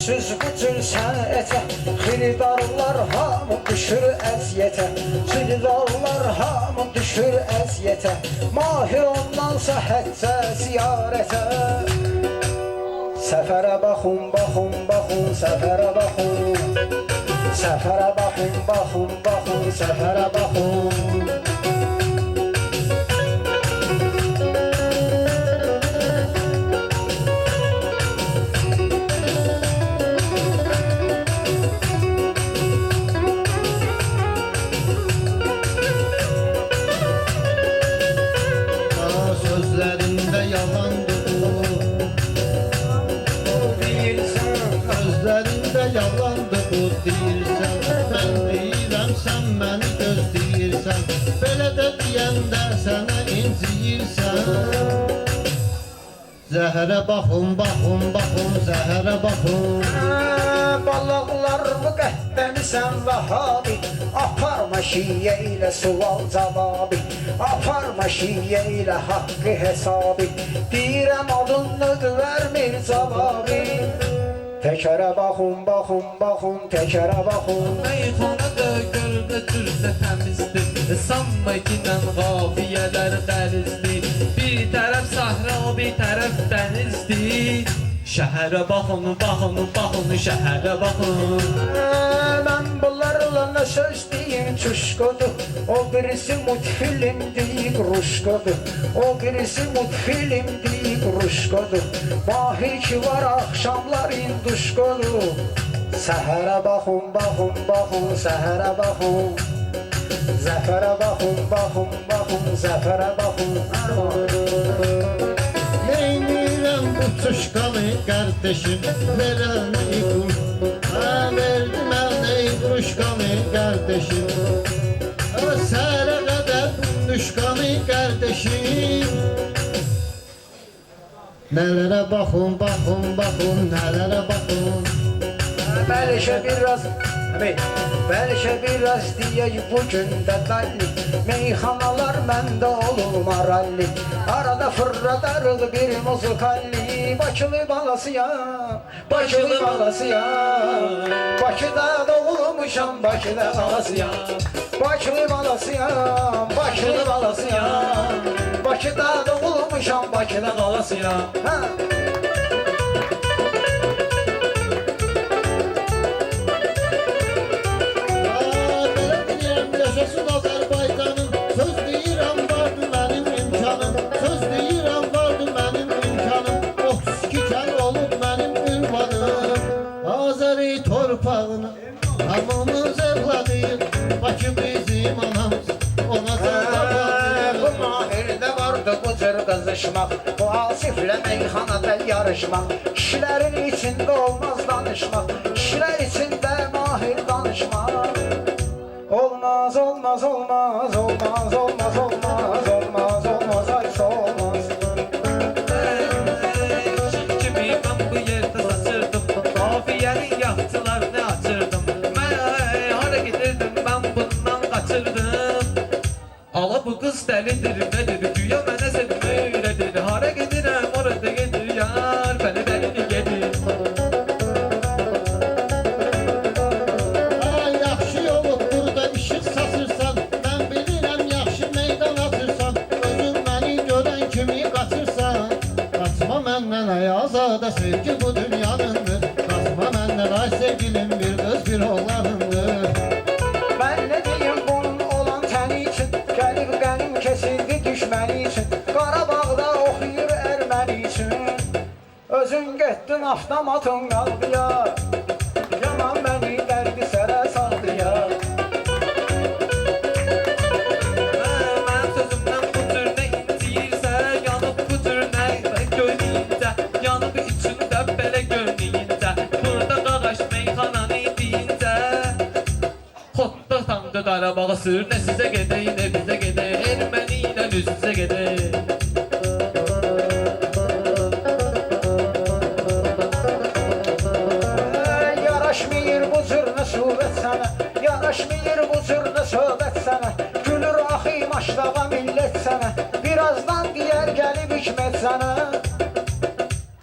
Siz bütün sənətə xiridarlar hamı düşür əziyyətə. Xiridarlar hamı düşür əziyyətə. Mahir ondansa həccə ziyarətə. Səfərə baxın, baxın, baxın, səfərə baxın. Səfərə baxın, baxın, baxın, səfərə baxın. Sözlərində yalandır bu. Sözlərində yalandır bu deyirsən. Mən deyirəm, sən məni gözləyirsən. Belə də deyəndə sənə inciyirsən. Zəhərə baxın, baxın, baxın, zəhərə baxın. Balıqlar müqəddəmisən Vəhabi. Aparma şiyə ilə sual cavabı. Aparma şiyə ilə haqqı hesabı. Deyirəm adınlıdır vermir cavabı. Təkərə baxın, baxın, baxın, təkərə baxın. Meyxanada göldə cürdə təmizdir. Sanma ginən qafiyələr qəlizdir. Bir tərəf sahra, bir tərəf dənizdir. Şəhərə baxın, baxın, baxın, şəhərə baxın. Mən bunlarla nə söz deyim çuşqodur. O birisi multfilm deyib ruşqodur. O birisi multfilm deyib ruşqodur. Mahir ki var axşamlar induşqodur. Səhərə baxın, baxın, baxın, səhərə baxın. Zəfərə baxın, baxın, baxın, zəfərə baxın. Neynirəm bu çuşqalı qardeşim, verən iqur. Verdim əldə iqruşqalı qardeşim. Səhərə qədər düşqalı qardeşim. Nələrə baxın, baxın, baxın, nələrə baxın. Bəlkə biraz deyək bugün də dalli. Meyxanalar məndə olur maralli. Arada fırladarıq bir muzikalli. Bakılı balasıyam, Bakılı balasıyam. Bakıda doğulmuşam, Bakıda balasıyam. Bakılı balasıyam, Bakılı balasıyam. Bakıda doğulmuşam, Bakıda balasıyam. Yaşasın Azərbaycanım, söz deyirəm vardı mənim imkanım. Söz deyirəm vardı mənim imkanım. 32 kən olub mənim ünvanım. Azəri torpağına hamımız evladıyıq. Bakı bizim anamız, ona sevdaladıyıq. Bu mahirdə vardı bu cür qızışmaq. Bu Asiflə meyxanada yarışmaq. Kişilərin içində olmaz danışmaq. Kişilər içində mahir danışmaq. Olmaz, olmaz, olmaz, olmaz, olmaz, olmaz, olmaz, olmaz, aysa olmaz. Kimi mən bu yerdə saçırdım. Qafiyəni yaxçılarını açırdım. Mən hara gedirdim, mən bundan qaçırdım. Ala bu qız dəlidir, nədir, güya mənə sevmə öyrədir. Hara gedirəm, orada gedir, yar, bəni dəlini gedir. Yaxşı olub burada işıq saçırsan. Mən bilirəm yaxşı meydan atırsan. Özün məni görən kimi qaçırsan. Qaçma məndən ay azadə, sevgi bu dünyanındır. Qaçma məndən ay sevgilim, bir qız bir oğlanındır. Ben ne diyeyim bunun olan təni için. Gəlib qənim kesildi düşməni için. Qarabağda oxuyur erməni için. Özün getdin avtomatın qaldıya. Yaman bəni dərdi sərə saldıya. Mən sözümdən bu cür nə inciyirsə, yanıb bu cür nə görməyincə, yanıb içində belə görməyincə, burada qağaş meyxananı deyincə, xotda tandı Qarabağa sür, nə sizə gedək, nə bizə gedək, erməni ilə üz-üzə gedək. Yaraşmıyır bu cür nəsibət sənə. Yaraşmıyır bu cür nəsibət sənə. Gülür axı maşlağa millət sənə. Birazdan deyər gəlib hikmət sənə.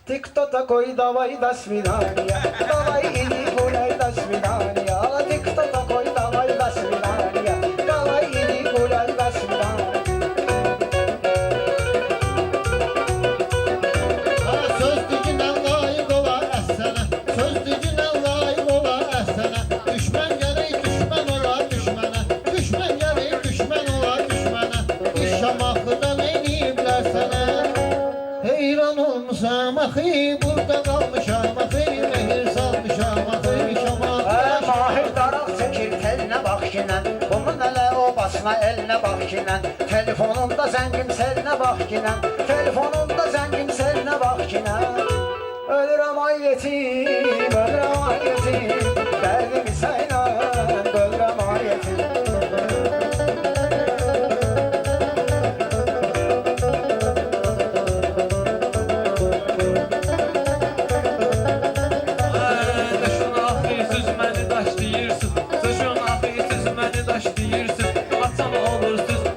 TikTok такой, давай до свидания. Давай иди гуляй, до свидания. Ты кто такой, давай до свидания. Давай иди гуляй, до свидания. Söz düzüne layık ola əsənə, söz düzüne layık ola əsənə. Düşmən gərək düşmən ola düşmənə, düşmən gərək düşmən ola düşmənə. İşşamaqlıdan eləyiblər sənə. Heyran olmuşam axı, burada qalmışam axı. Mehir salmışam axı, şamaqlıdan. Mahir daraq çəkir telinə bax kinən. Bunun elə o basına elinə bax kinən. Telefonunda zəngin selinə bax kinən. Telefonunda zəngin selinə bax kinən. Ölürəm ay yetim, ölürəm ay yetim. Dərdimi sənə, ölürəm ay yetim. Daşın axı siz məni daşlayırsınız. Daşın axı siz məni daşlayırsınız. Atan olursunuz,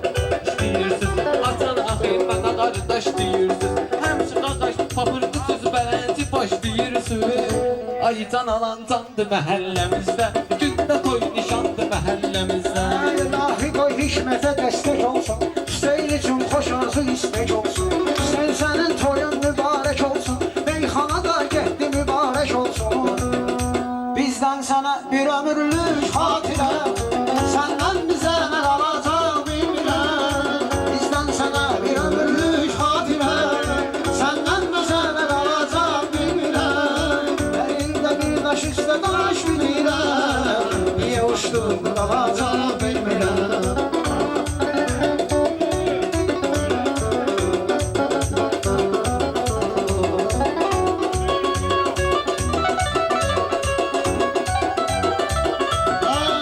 daşlayırsınız. Atan axı mənə qardaş deyirsiniz. Həmçə qaqaş papırqı söz bələnci başlayırsınız. Ay can alan candı məhəlləmizdə. Gündə toy nişandı məhəlləmizdə. İlahi qoy hikmətə dəstək olsun. Hüseyin üçün xoş arzu istek olsun. Sənin toyun mübarək olsun. Meyxanada getdi mübarək olsun. Bizdən sənə bir ömürlük xatirə. Səndən bizə nə qalacaq bilmirəm. Bizdən sənə bir ömürlük xatirə. Səndən bizə nə qalacaq bilmirəm. Əlində bir daş üstə daş bilmirəm. Niyə uçdun qalacaq bilmirəm.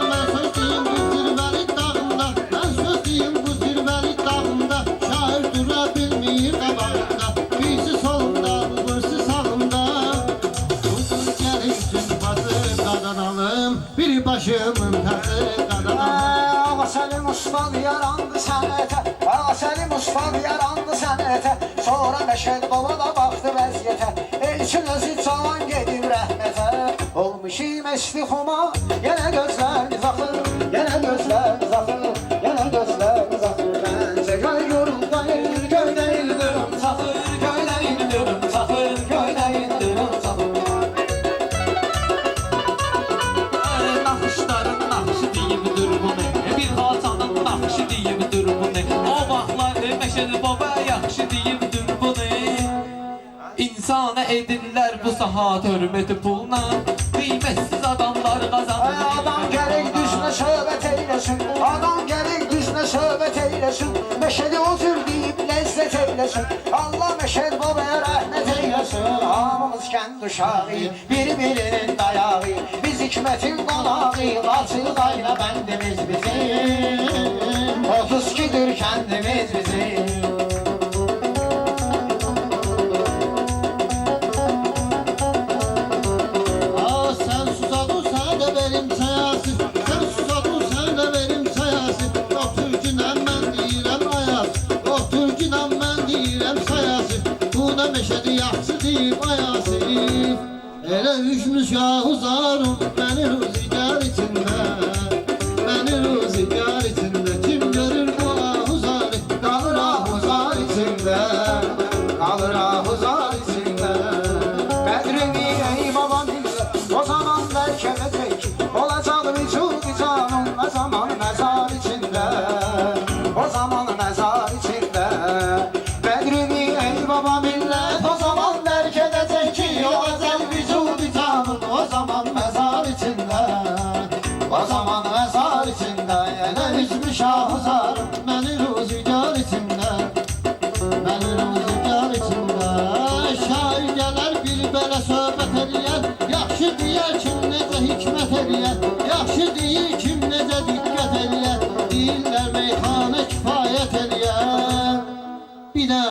Mən söz deyim bu zirvəli dağında, mən söz deyim bu zirvəli dağında. Şair dura bilmir qabağında, birisi solunda, birisi sağında. Uzun gəlir zülfatı qazanalım, bir başımın tacı qazanalım. Ağa Səlim Ustad yarandı sənətə. Ağa Səlim Ustad yarandı sənətə. Sonra Məşəd baba da baxdı vəziyyətə. Elçin özü cavan gedib rəhmətə. Olmuşum eşli xuma, yenə gözləriniz axır. Yenə gözləriniz axır, yenə gözləriniz axır. Məncə göy yorulda elir, göydə ildırım çaxır. Göydə ildırım çaxır, göydə ildırım çaxır. Naxışların naxışı deyibdir bunu. Bir xalçanın naxışı deyibdir bunu. O vaxtlar Məşəd baba yaxşı deyibdir bunu. İnsana edirlər bu saat hörməti pulla. Qiymətsiz adamlar qazanır. Adam gerek düzüne söhbət eylesin. Adam gerek düzüne söhbət eylesin. Meşedi otur deyip lezzet eylesin. Allah Meşed babaya rəhmət eylesin. Hamımız kənd uşağı, bir-birinin dayağı. Biz hikmətin qonağı, qaçı qayna bəndimiz bizim. 32'dir kəndimiz bizim. Aa, sen susadın sen de benim sayası. Sen susadın sen de benim sayası. O türkünen ben deyirəm ayas. O türkünen ben deyirəm sayası. Buna meşedi yaxşı deyib ayası. Elə üçmüş yahuzarım beni ruzigar içində. Beni ruzigar içində. Kim görür bu ahuzarı? Qalır ahuzar içində. Qalır ahuzar içində. Qədrini ey babam bilsə, o zaman bəlkə edəcək. Olacaq vücud canım nə zaman məzar içində. O zaman məzar içində. Qədrini ey babam millət, o zaman dərk edəcək ki, olacaq vücud canım o zaman məzar içində. O zaman məzar içində, yenə üzmüş ahuzar.